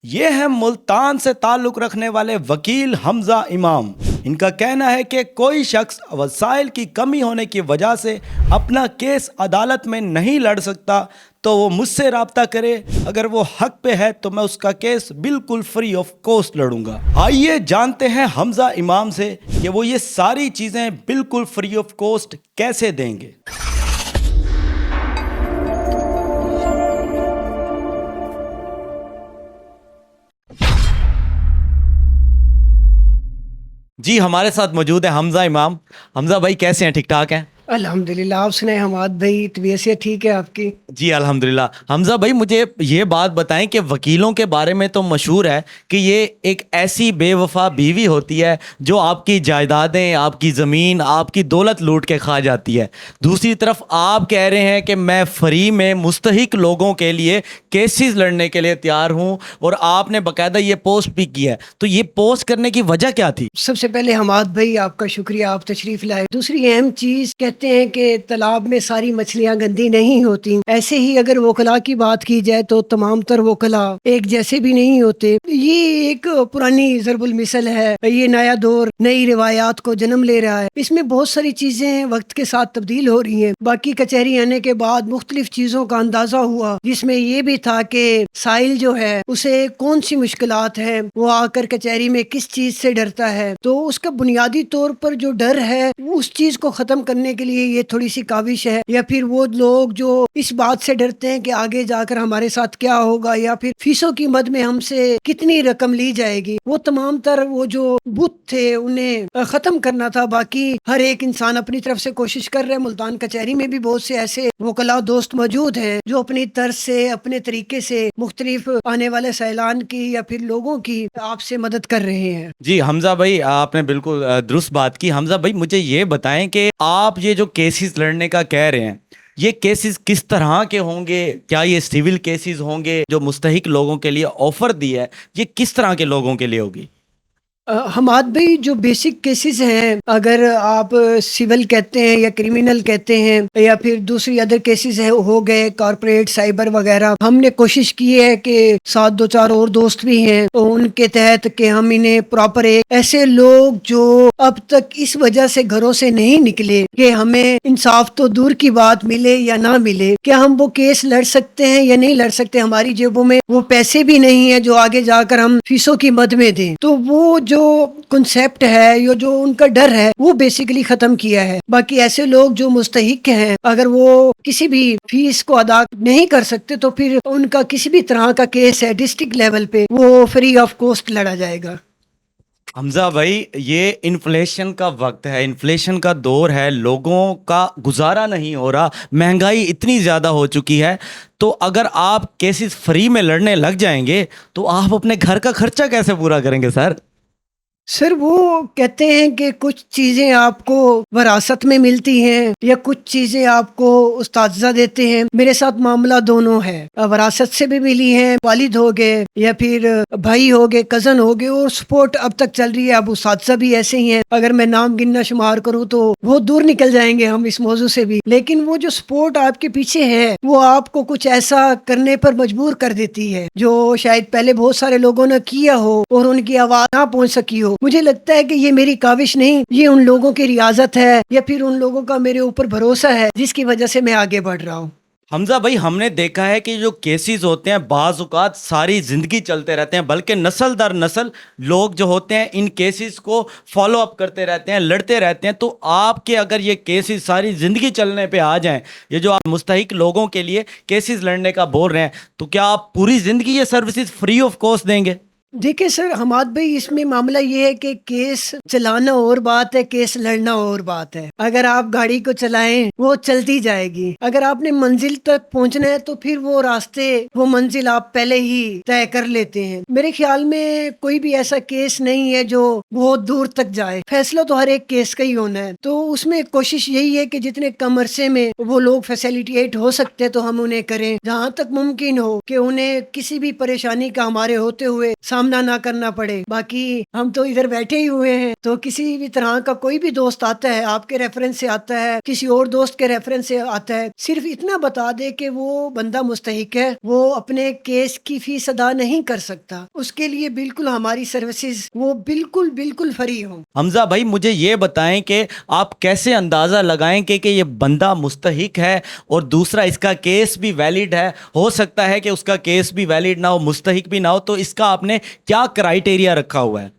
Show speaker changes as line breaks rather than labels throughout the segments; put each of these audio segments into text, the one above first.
یہ ہے ملتان سے تعلق رکھنے والے وکیل حمزہ امام۔ ان کا کہنا ہے کہ کوئی شخص وسائل کی کمی ہونے کی وجہ سے اپنا کیس عدالت میں نہیں لڑ سکتا تو وہ مجھ سے رابطہ کرے، اگر وہ حق پہ ہے تو میں اس کا کیس بالکل فری آف کاسٹ لڑوں گا۔ آئیے جانتے ہیں حمزہ امام سے کہ وہ یہ ساری چیزیں بالکل فری آف کاسٹ کیسے دیں گے۔ جی ہمارے ساتھ موجود ہے حمزہ امام۔ حمزہ بھائی کیسے ہیں؟ ٹھیک ٹھاک ہیں؟
الحمدللہ، آپ سنائیں حماد بھائی، طبیعت سے ٹھیک ہے آپ کی؟
جی الحمدللہ۔ حمزہ بھائی مجھے یہ بات بتائیں کہ وکیلوں کے بارے میں تو مشہور ہے کہ یہ ایک ایسی بے وفا بیوی ہوتی ہے جو آپ کی جائیدادیں، آپ کی زمین، آپ کی دولت لوٹ کے کھا جاتی ہے۔ دوسری طرف آپ کہہ رہے ہیں کہ میں فری میں مستحق لوگوں کے لیے کیسز لڑنے کے لیے تیار ہوں، اور آپ نے باقاعدہ یہ پوسٹ بھی کی ہے، تو یہ پوسٹ کرنے کی وجہ کیا تھی؟
سب سے پہلے حماد بھائی آپ کا شکریہ، آپ تشریف لائے۔ دوسری اہم چیز، کہتے ہیں کہ تالاب میں ساری مچھلیاں گندی نہیں ہوتی، ایسے ہی اگر وکلا کی بات کی جائے تو تمام تر وکلا ایک جیسے بھی نہیں ہوتے۔ یہ ایک پرانی ضرب المثل ہے، یہ نیا دور نئی روایات کو جنم لے رہا ہے، اس میں بہت ساری چیزیں وقت کے ساتھ تبدیل ہو رہی ہیں۔ باقی کچہری آنے کے بعد مختلف چیزوں کا اندازہ ہوا، جس میں یہ بھی تھا کہ سائل جو ہے اسے کون سی مشکلات ہیں، وہ آ کر کچہری میں کس چیز سے ڈرتا ہے، تو اس کا بنیادی طور پر جو ڈر ہے اس چیز کو ختم کرنے کے لیے یہ تھوڑی سی کاوش ہے، یا پھر وہ لوگ جو اس بات سے ڈرتے ہیں کہ آگے جا کر ہمارے ساتھ کیا ہوگا، یا پھر فیسوں کی مد میں ہم سے کتنی رقم لی جائے گی، وہ تمام تر وہ جو بت تھے انہیں ختم کرنا تھا۔ باقی ہر ایک انسان اپنی طرف سے کوشش کر رہے ہیں۔ ملتان کچہری میں بھی بہت سے ایسے وکلا دوست موجود ہیں جو اپنی طرز سے، اپنے طریقے سے مختلف آنے والے سیلان کی یا پھر لوگوں کی آپ سے مدد کر رہے ہیں۔
جی حمزہ بھائی آپ نے بالکل درست بات کی۔ حمزہ بھائی مجھے یہ بتائیں کہ آپ یہ جو کیسز لڑنے کا کہہ رہے ہیں، یہ کیسز کس طرح کے ہوں گے؟ کیا یہ سیول کیسز ہوں گے جو مستحق لوگوں کے لیے آفر دی ہے؟ یہ کس طرح کے لوگوں کے لیے ہوگی؟
حماد بھائی، جو بیسک کیسز ہیں، اگر آپ سول کہتے ہیں یا کریمنل کہتے ہیں یا پھر دوسری ادر کیسز ہو گئے، کارپوریٹ، سائبر وغیرہ، ہم نے کوشش کی ہے کہ ساتھ دو چار اور دوست بھی ہیں تو ان کے تحت کہ ہم انہیں پراپر ایسے لوگ جو اب تک اس وجہ سے گھروں سے نہیں نکلے کہ ہمیں انصاف تو دور کی بات ملے یا نہ ملے، کیا ہم وہ کیس لڑ سکتے ہیں یا نہیں لڑ سکتے، ہماری جیبوں میں وہ پیسے بھی نہیں ہیں جو آگے جا کر ہم فیسوں کی مد میں دیں، تو وہ جو کنسیپٹ ہے یا جو ان کا ڈر ہے وہ بیسیکلی ختم کیا ہے۔ باقی ایسے لوگ جو مستحق ہیں، اگر وہ کسی بھی فیس کو ادا نہیں کر سکتے تو پھر ان کا کسی بھی طرح کا کیس ہے ڈسٹرکٹ لیول پہ وہ فری آف کاسٹ لڑا جائے گا۔
حمزہ بھائی یہ انفلیشن کا وقت ہے، انفلیشن کا دور ہے، لوگوں کا گزارا نہیں ہو رہا، مہنگائی اتنی زیادہ ہو چکی ہے، تو اگر آپ کیسز فری میں لڑنے لگ جائیں گے تو آپ اپنے گھر کا خرچہ کیسے پورا کریں گے سر؟
سر وہ کہتے ہیں کہ کچھ چیزیں آپ کو وراثت میں ملتی ہیں یا کچھ چیزیں آپ کو اساتذہ دیتے ہیں۔ میرے ساتھ معاملہ دونوں ہے، وراثت سے بھی ملی ہیں، والد ہو گئے یا پھر بھائی ہو گئے، کزن ہو گئے، اور سپورٹ اب تک چل رہی ہے۔ اب اساتذہ بھی ایسے ہی ہیں، اگر میں نام گننا شمار کروں تو بہت دور نکل جائیں گے ہم اس موضوع سے بھی، لیکن وہ جو سپورٹ آپ کے پیچھے ہے وہ آپ کو کچھ ایسا کرنے پر مجبور کر دیتی ہے جو شاید پہلے بہت سارے لوگوں نے کیا ہو اور ان کی آواز نہ پہنچ سکی ہو۔ مجھے لگتا ہے کہ یہ میری کاوش نہیں، یہ ان لوگوں کی ریاضت ہے یا پھر ان لوگوں کا میرے اوپر بھروسہ ہے جس کی وجہ سے میں آگے بڑھ رہا ہوں۔
حمزہ بھائی ہم نے دیکھا ہے کہ جو کیسز ہوتے ہیں بعض اوقات ساری زندگی چلتے رہتے ہیں، بلکہ نسل در نسل لوگ جو ہوتے ہیں ان کیسز کو فالو اپ کرتے رہتے ہیں، لڑتے رہتے ہیں، تو آپ کے اگر یہ کیسز ساری زندگی چلنے پہ آ جائیں، یہ جو آپ مستحق لوگوں کے لیے کیسز لڑنے کا بول رہے ہیں، تو کیا آپ پوری زندگی یہ سروسز فری آف کاسٹ دیں گے؟
دیکھیں سر حماد بھائی، اس میں معاملہ یہ ہے کہ کیس چلانا اور بات ہے، کیس لڑنا اور بات ہے۔ اگر آپ گاڑی کو چلائیں وہ چلتی جائے گی، اگر آپ نے منزل تک پہنچنا ہے تو پھر وہ راستے، وہ منزل آپ پہلے ہی طے کر لیتے ہیں۔ میرے خیال میں کوئی بھی ایسا کیس نہیں ہے جو بہت دور تک جائے، فیصلہ تو ہر ایک کیس کا ہی ہونا ہے، تو اس میں کوشش یہی ہے کہ جتنے کم عرصے میں وہ لوگ فیسیلیٹیٹ ہو سکتے تو ہم انہیں کریں، جہاں تک ممکن ہو کہ انہیں کسی بھی پریشانی کا ہمارے ہوتے ہوئے سامنے سامنا نہ کرنا پڑے. باقی ہم تو ادھر بیٹھے ہی ہوئے ہیں, تو کسی بھی طرح کا کوئی بھی دوست آتا ہے, آپ کے ریفرنس سے آتا ہے, کسی اور دوست کے ریفرنس سے آتا ہے, صرف اتنا بتا دے کہ وہ بندہ مستحق ہے, وہ اپنے کیس کی فیس ادا نہیں کر سکتا, اس کے لیے بالکل ہماری سروسز وہ بالکل فری ہوں.
حمزہ بھائی مجھے یہ بتائیں کہ آپ کیسے اندازہ لگائیں کہ یہ بندہ مستحق ہے, اور دوسرا اس کا کیس بھی ویلڈ ہے. ہو سکتا ہے کہ اس کا کیس بھی ویلڈ نہ ہو, مستحق بھی نہ ہو, تو اس کا آپ نے کیا کرائیٹیریا رکھا ہوا ہے؟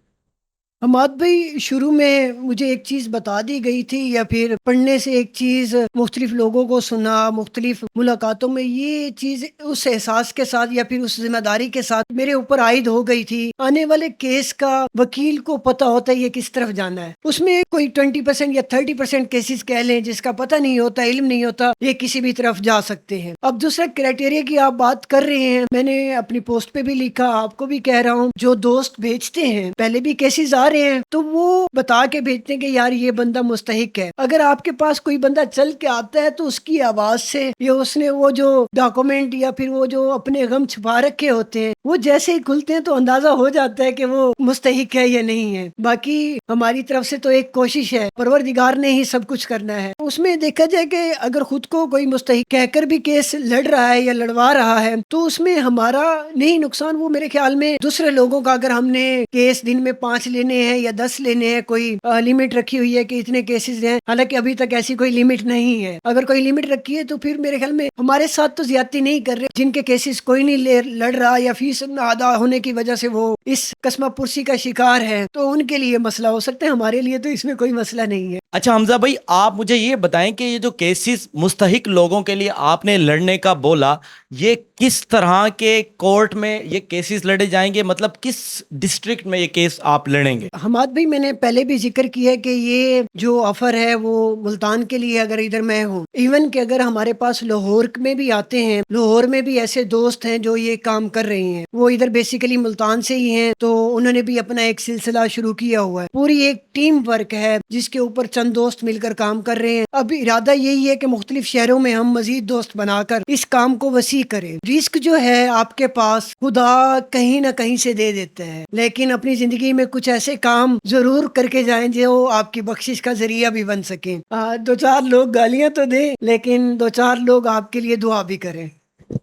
حماد بھائی, شروع میں مجھے ایک چیز بتا دی گئی تھی, یا پھر پڑھنے سے ایک چیز, مختلف لوگوں کو سنا, مختلف ملاقاتوں میں یہ چیز اس احساس کے ساتھ یا پھر اس ذمہ داری کے ساتھ میرے اوپر عائد ہو گئی تھی. آنے والے کیس کا وکیل کو پتا ہوتا ہے یہ کس طرف جانا ہے. اس میں کوئی 20% یا 30% کیسز کہہ لیں جس کا پتہ نہیں ہوتا, علم نہیں ہوتا, یہ کسی بھی طرف جا سکتے ہیں. اب دوسرا کرائٹیریا کی آپ بات کر رہے ہیں, میں نے اپنی پوسٹ پہ بھی لکھا, آپ کو بھی کہہ رہا ہوں, جو دوست بھیجتے ہیں پہلے بھی کیسز آ رہے ہیں تو وہ بتا کے بھیجتے ہیں کہ یار یہ بندہ مستحق ہے. اگر آپ کے پاس کوئی بندہ چل کے آتا ہے تو اس کی آواز سے یا اس نے وہ جو ڈاکومنٹ یا پھر وہ جو اپنے غم چھپا رکھے ہوتے ہیں وہ جیسے ہی کھلتے ہیں تو اندازہ ہو جاتا ہے کہ وہ مستحق ہے یا نہیں ہے. باقی ہماری طرف سے تو ایک کوشش ہے, پروردگار نے ہی سب کچھ کرنا ہے. اس میں دیکھا جائے کہ اگر خود کو کوئی مستحق کہہ کر بھی کیس لڑ رہا ہے یا لڑوا رہا ہے تو اس میں ہمارا نہیں نقصان, وہ میرے خیال میں دوسرے لوگوں کا. اگر ہم نے کیس دن میں 5 لینے ہیں یا 10 لینے ہیں, کوئی لمٹ رکھی ہوئی ہے کہ اتنے کیسز ہیں, حالانکہ ابھی تک ایسی کوئی لمٹ نہیں ہے. اگر کوئی لمٹ رکھی ہے تو پھر میرے خیال میں ہمارے ساتھ تو زیادتی نہیں کر رہے. جن کے کیسز کوئی نہیں لڑ رہا یا فیس نہ ادا ہونے کی وجہ سے وہ اس قسمہ پرسی کا شکار ہے, تو ان کے لیے مسئلہ ہو سکتا ہے, ہمارے لیے تو اس میں کوئی مسئلہ نہیں ہے.
اچھا حمزہ بھائی, آپ مجھے یہ بتائیں کہ یہ جو کیسز مستحق لوگوں کے لیے آپ نے لڑنے کا بولا, یہ کس طرح کے کورٹ میں یہ کیسز لڑے جائیں گے, مطلب کس ڈسٹرکٹ میں یہ کیس آپ لڑیں گے؟
حماد بھائی, میں نے پہلے بھی ذکر کیا ہے کہ یہ جو آفر ہے وہ ملتان کے لیے, اگر ادھر میں ہوں, ایون کہ اگر ہمارے پاس لاہور میں بھی آتے ہیں, لاہور میں بھی ایسے دوست ہیں جو یہ کام کر رہے ہیں, وہ ادھر بیسیکلی ملتان سے ہی ہیں, تو انہوں نے بھی اپنا ایک سلسلہ شروع کیا ہوا ہے. پوری ایک ٹیم ورک ہے جس کے اوپر چند دوست مل کر کام کر رہے ہیں. اب ارادہ یہی ہے کہ مختلف شہروں میں ہم مزید دوست بنا کر اس کام کو وسیع کریں. رسک جو ہے آپ کے پاس خدا کہیں نہ کہیں سے دے دیتا ہے, لیکن اپنی زندگی میں کچھ ایسے کام ضرور کر کے جائیں جو آپ کی بخشش کا ذریعہ بھی بن سکیں. 2-4 لوگ گالیاں تو دیں, لیکن 2-4 لوگ آپ کے لیے دعا بھی کریں.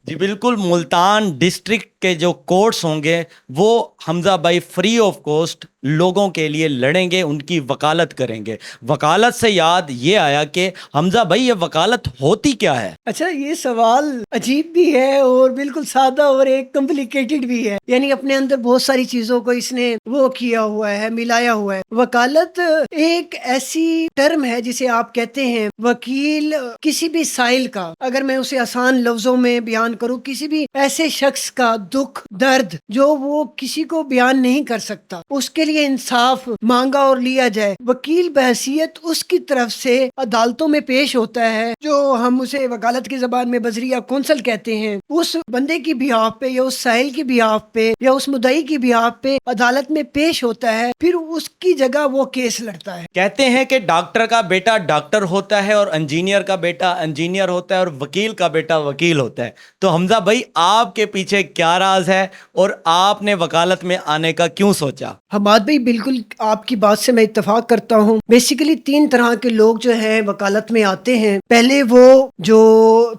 جی بالکل, ملتان ڈسٹرکٹ کے جو کورٹس ہوں گے وہ حمزہ بھائی فری آف کاسٹ لوگوں کے لیے لڑیں گے, ان کی وکالت کریں گے. وکالت سے یاد یہ آیا کہ حمزہ بھائی یہ وکالت ہوتی کیا ہے؟
اچھا, یہ سوال عجیب بھی ہے اور بالکل سادہ اور ایک کمپلیکیٹڈ بھی ہے, یعنی اپنے اندر بہت ساری چیزوں کو اس نے وہ کیا ہوا ہے, ملایا ہوا ہے. وکالت ایک ایسی ٹرم ہے جسے آپ کہتے ہیں وکیل کسی بھی سائل کا, اگر میں اسے آسان لفظوں میں بیان کروں, کسی بھی ایسے شخص کا دکھ درد جو وہ کسی کو بیان نہیں کر سکتا, اس کے لیے انصاف مانگا اور لیا جائے. وکیل بحیثیت اس کی طرف سے عدالتوں میں پیش ہوتا ہے, جو ہم اسے وکالت کی زبان میں بذریعہ کونسل کہتے ہیں. اس بندے کی بیہاف پہ یا اس سائل کی بیہاف پہ یا اس مدعی کی بیہاف پہ عدالت میں پیش ہوتا ہے, پھر اس کی جگہ وہ کیس لڑتا ہے.
کہتے ہیں کہ ڈاکٹر کا بیٹا ڈاکٹر ہوتا ہے اور انجینئر کا بیٹا انجینئر ہوتا ہے اور وکیل کا بیٹا وکیل ہوتا ہے. تو حمزہ بھائی آپ کے پیچھے کیا راز ہے اور آپ نے وکالت میں آنے کا کیوں سوچا؟
حماد بھائی, بالکل آپ کی بات سے میں اتفاق کرتا ہوں. بیسیکلی 3 طرح کے لوگ جو ہیں وکالت میں آتے ہیں. پہلے وہ جو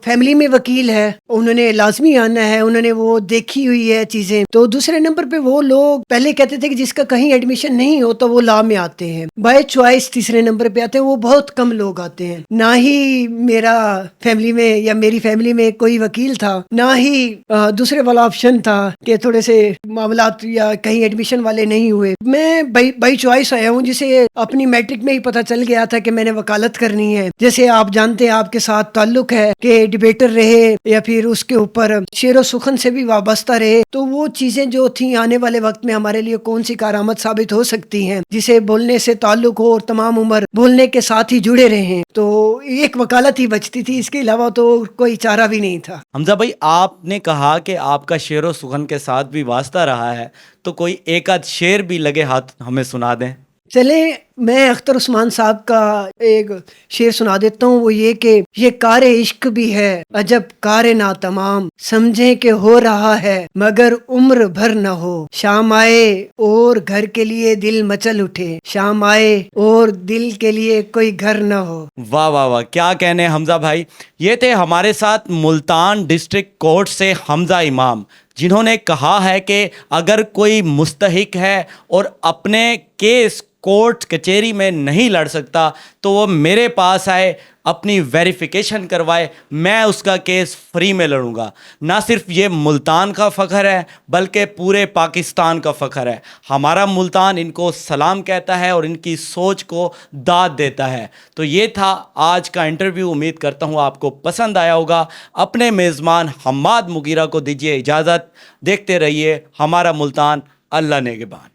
فیملی میں وکیل ہے, انہوں نے لازمی آنا ہے, انہوں نے وہ دیکھی ہوئی ہے چیزیں. تو دوسرے نمبر پہ وہ لوگ پہلے کہتے تھے کہ جس کا کہیں ایڈمیشن نہیں ہوتا وہ لا میں آتے ہیں. بائی چوائس تیسرے نمبر پہ آتے ہیں, وہ بہت کم لوگ آتے ہیں. نہ ہی میرا فیملی میں یا میری فیملی میں کوئی وکیل تھا, نہ ہی دوسرے والا آپشن تھا کہ تھوڑے سے معاملات یا کہیں ایڈمیشن والے نہیں ہوئے. میں بائی چوائس آیا ہوں, جسے اپنی میٹرک میں ہی پتہ چل گیا تھا کہ میں نے وکالت کرنی ہے. جیسے آپ جانتے ہیں, آپ کے ساتھ تعلق ہے کہ ڈیبیٹر رہے یا پھر اس کے اوپر شعر و سخن سے بھی وابستہ رہے, تو وہ چیزیں جو تھیں آنے والے وقت میں ہمارے لیے کون سی کارآمد ثابت ہو سکتی ہیں, جسے بولنے سے تعلق ہو اور تمام عمر بولنے کے ساتھ ہی جڑے رہیں, تو ایک وکالت ہی بچتی تھی. اس کے علاوہ تو کوئی چارہ بھی نہیں تھا.
حمزہ بھائی, آپ نے کہا کہ آپ کا شعر و سخن کے ساتھ بھی واسطہ رہا ہے, تو کوئی ایک آدھ شعر بھی لگے ہاتھ ہمیں سنا دیں.
چلے میں اختر عثمان صاحب کا ایک شعر سنا دیتا ہوں، وہ یہ کہ یہ کار عشق بھی ہے عجب کار ناتمام، سمجھیں کہ ہو رہا ہے مگر عمر بھر نہ ہو، شام آئے اور گھر کے لیے دل مچل اٹھے، شام آئے اور دل کے لیے کوئی گھر نہ ہو۔
واہ واہ واہ، کیا کہنے حمزہ بھائی۔ یہ تھے ہمارے ساتھ ملتان ڈسٹرکٹ کورٹ سے حمزہ امام، جنہوں نے کہا ہے کہ اگر کوئی مستحق ہے اور اپنے کیس کورٹ کچہری میں نہیں لڑ سکتا تو وہ میرے پاس آئے، اپنی ویریفیکیشن کروائے، میں اس کا کیس فری میں لڑوں گا۔ نہ صرف یہ ملتان کا فخر ہے بلکہ پورے پاکستان کا فخر ہے۔ ہمارا ملتان ان کو سلام کہتا ہے اور ان کی سوچ کو داد دیتا ہے۔ تو یہ تھا آج کا انٹرویو، امید کرتا ہوں آپ کو پسند آیا ہوگا۔ اپنے میزبان حماد مغیرہ کو دیجیے اجازت، دیکھتے رہیے ہمارا ملتان، اللہ نگہبان۔